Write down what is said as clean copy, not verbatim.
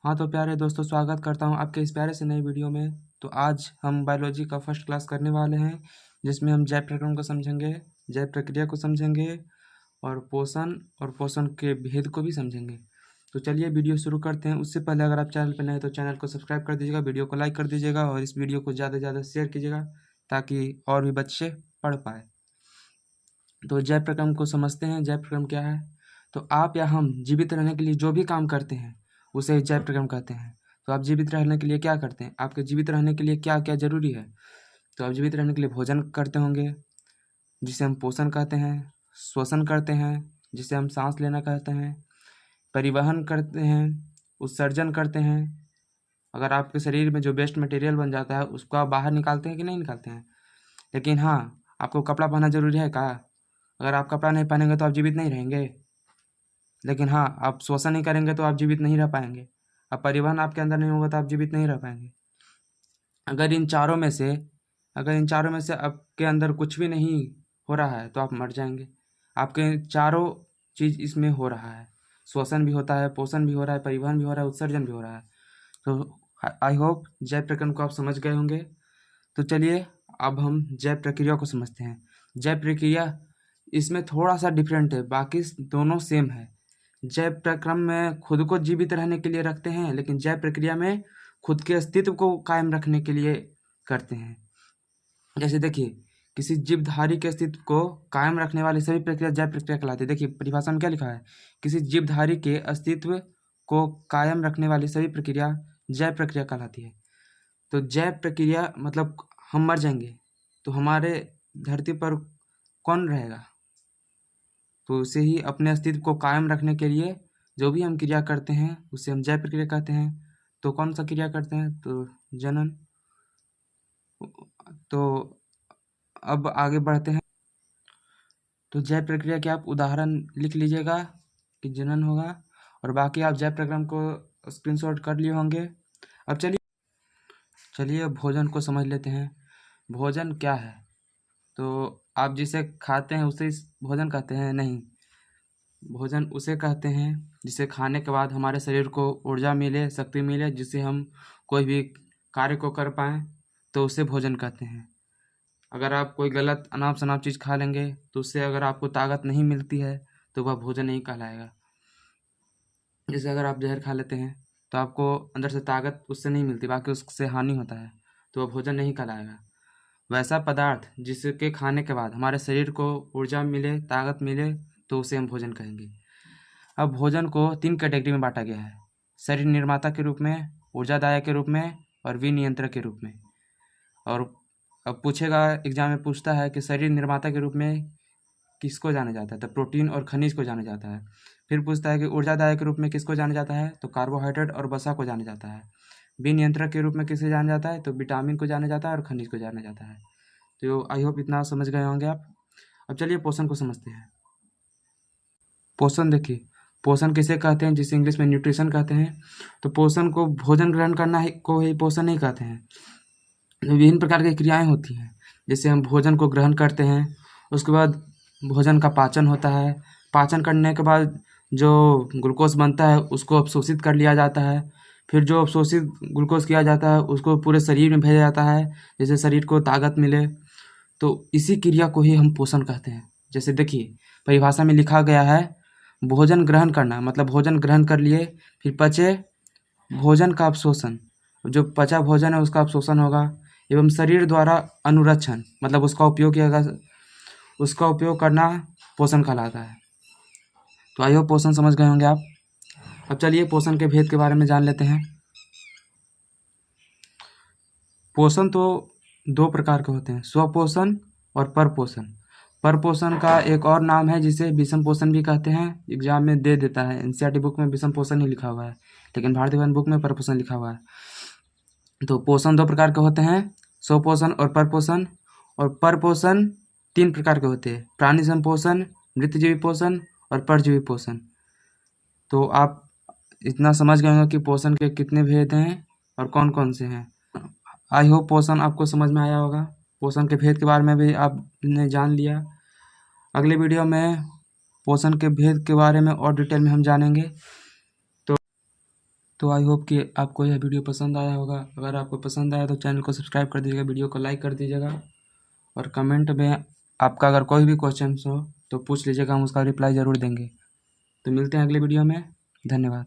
हाँ तो प्यारे दोस्तों, स्वागत करता हूँ आपके इस प्यारे से नई वीडियो में। तो आज हम बायोलॉजी का फर्स्ट क्लास करने वाले हैं, जिसमें हम जैव प्रक्रम को समझेंगे, जैव प्रक्रिया को समझेंगे और पोषण के भेद को भी समझेंगे। तो चलिए वीडियो शुरू करते हैं। उससे पहले अगर आप चैनल पर नए हैं तो चैनल को सब्सक्राइब कर दीजिएगा, वीडियो को लाइक कर दीजिएगा और इस वीडियो को ज़्यादा से ज़्यादा शेयर कीजिएगा ताकि और भी बच्चे पढ़ पाए। तो जैव प्रक्रम को समझते हैं। जैव प्रक्रम क्या है? तो आप या हम जीवित रहने के लिए जो भी काम करते हैं उसे जैव प्रक्रम कहते हैं। तो आप जीवित रहने के लिए क्या करते हैं? आपके जीवित रहने के लिए क्या क्या जरूरी है? तो आप जीवित रहने के लिए भोजन करते होंगे, जिसे हम पोषण कहते हैं, श्वसन करते हैं, जिसे हम सांस लेना कहते हैं, परिवहन करते हैं, उत्सर्जन करते हैं। अगर आपके शरीर में जो वेस्ट मटेरियल बन जाता है उसको आप बाहर निकालते हैं कि नहीं निकालते हैं? लेकिन हाँ, आपको कपड़ा पहनना जरूरी है क्या? अगर आप कपड़ा नहीं पहनेंगे तो आप जीवित नहीं रहेंगे। लेकिन हाँ, आप श्वसन नहीं करेंगे तो आप जीवित नहीं रह पाएंगे। अब परिवहन आपके अंदर नहीं होगा तो आप जीवित नहीं रह पाएंगे। अगर इन चारों में से आपके अंदर कुछ भी नहीं हो रहा है तो आप मर जाएंगे। आपके चारों चीज़ इसमें हो रहा है, श्वसन भी होता है, पोषण भी हो रहा है, परिवहन भी हो रहा है, उत्सर्जन भी हो रहा है। तो आई होप जैव प्रक्रम को आप समझ गए होंगे। तो चलिए अब हम जैव प्रक्रिया को समझते हैं। जैव प्रक्रिया इसमें थोड़ा सा डिफरेंट है, बाकी दोनों सेम है। जैव प्रक्रम में खुद को जीवित रहने के लिए रखते हैं, लेकिन जैव प्रक्रिया में खुद के अस्तित्व को कायम रखने के लिए करते हैं। जैसे देखिए, किसी जीवधारी के अस्तित्व को कायम रखने वाली सभी प्रक्रिया जैव प्रक्रिया कहलाती है। देखिए परिभाषा में क्या लिखा है, किसी जीवधारी के अस्तित्व को कायम रखने वाली सभी प्रक्रिया जैव प्रक्रिया कहलाती है। तो जैव प्रक्रिया मतलब हम मर जाएंगे तो हमारे धरती पर कौन रहेगा? तो उसे ही अपने अस्तित्व को कायम रखने के लिए जो भी हम क्रिया करते हैं उसे हम जैव प्रक्रिया कहते हैं। तो कौन सा क्रिया करते हैं? तो जनन। तो अब आगे बढ़ते हैं। तो जैव प्रक्रिया के आप उदाहरण लिख लीजिएगा कि जनन होगा, और बाकी आप जैव प्रक्रम को स्क्रीनशॉट कर लिए होंगे। अब चलिए भोजन को समझ लेते हैं। भोजन क्या है? तो आप जिसे खाते हैं उसे भोजन कहते हैं? नहीं, भोजन उसे कहते हैं जिसे खाने के बाद हमारे शरीर को ऊर्जा मिले, शक्ति मिले, जिससे हम कोई भी कार्य को कर पाएँ, तो उसे भोजन कहते हैं। अगर आप कोई गलत अनाप शनाप चीज़ खा लेंगे तो उससे अगर आपको ताकत नहीं मिलती है तो वह भोजन नहीं कहलाएगा। जैसे अगर आप जहर खा लेते हैं तो आपको अंदर से ताकत उससे नहीं मिलती, बाकी उससे हानि होता है, तो वह भोजन नहीं कहलाएगा। वैसा पदार्थ जिसके खाने के बाद हमारे शरीर को ऊर्जा मिले, ताकत मिले, तो उसे हम भोजन कहेंगे। अब भोजन को 3 कैटेगरी में बांटा गया है, शरीर निर्माता के रूप में, ऊर्जादायक के रूप में और विनियंत्रक के रूप में। और अब पूछेगा, एग्जाम में पूछता है कि शरीर निर्माता के रूप में किसको जाना जाता है? तो प्रोटीन और खनिज को जाना जाता है। फिर पूछता है कि ऊर्जादायक के रूप में किसको जाना जाता है? तो कार्बोहाइड्रेट और वसा को जाना जाता है। विनियंत्रक के रूप में किसे जाना जाता है? तो विटामिन को जाना जाता है और खनिज को जाना जाता है। तो आई होप इतना समझ गए होंगे आप। अब चलिए पोषण को समझते हैं। पोषण देखिए, पोषण किसे कहते हैं? जिसे इंग्लिश में न्यूट्रिशन कहते हैं। तो पोषण को भोजन ग्रहण करना ही को ही पोषण नहीं कहते हैं। विभिन्न प्रकार की क्रियाएं होती हैं, जैसे हम भोजन को ग्रहण करते हैं, उसके बाद भोजन का पाचन होता है, पाचन करने के बाद जो ग्लूकोज बनता है उसको अवशोषित कर लिया जाता है, फिर जो अवशोषित ग्लूकोज किया जाता है उसको पूरे शरीर में भेजा जाता है, जैसे शरीर को ताकत मिले। तो इसी क्रिया को ही हम पोषण कहते हैं। जैसे देखिए परिभाषा में लिखा गया है, भोजन ग्रहण करना मतलब भोजन ग्रहण कर लिए, फिर पचे भोजन का अवशोषण, जो पचा भोजन है उसका अवशोषण होगा, एवं शरीर द्वारा अनुरक्षण मतलब उसका उपयोग करना पोषण कहलाता है। तो आई होप पोषण समझ गए होंगे आप। अब चलिए पोषण के भेद के बारे में जान लेते हैं। पोषण तो 2 प्रकार के होते हैं, स्वपोषण और परपोषण। परपोषण का एक और नाम है जिसे विषम पोषण भी कहते हैं, एग्जाम में दे देता है। एनसीईआरटी बुक में विषम पोषण ही लिखा हुआ है, लेकिन भारतीय वन बुक में परपोषण लिखा हुआ है। तो पोषण 2 प्रकार के होते हैं, स्वपोषण और परपोषण। और परपोषण 3 प्रकार के होते हैं, प्राणी संपोषण, मृतजीवी पोषण और परजीवी पोषण। तो आप इतना समझ गए होंगे कि पोषण के कितने भेद हैं और कौन कौन से हैं। आई होप पोषण आपको समझ में आया होगा। पोषण के भेद के बारे में भी आपने जान लिया। अगले वीडियो में पोषण के भेद के बारे में और डिटेल में हम जानेंगे। तो आई होप कि आपको यह वीडियो पसंद आया होगा। अगर आपको पसंद आया तो चैनल को सब्सक्राइब कर दीजिएगा, वीडियो को लाइक कर दीजिएगा और कमेंट में आपका अगर कोई भी क्वेश्चन हो तो पूछ लीजिएगा, हम उसका रिप्लाई ज़रूर देंगे। तो मिलते हैं अगले वीडियो में। धन्यवाद।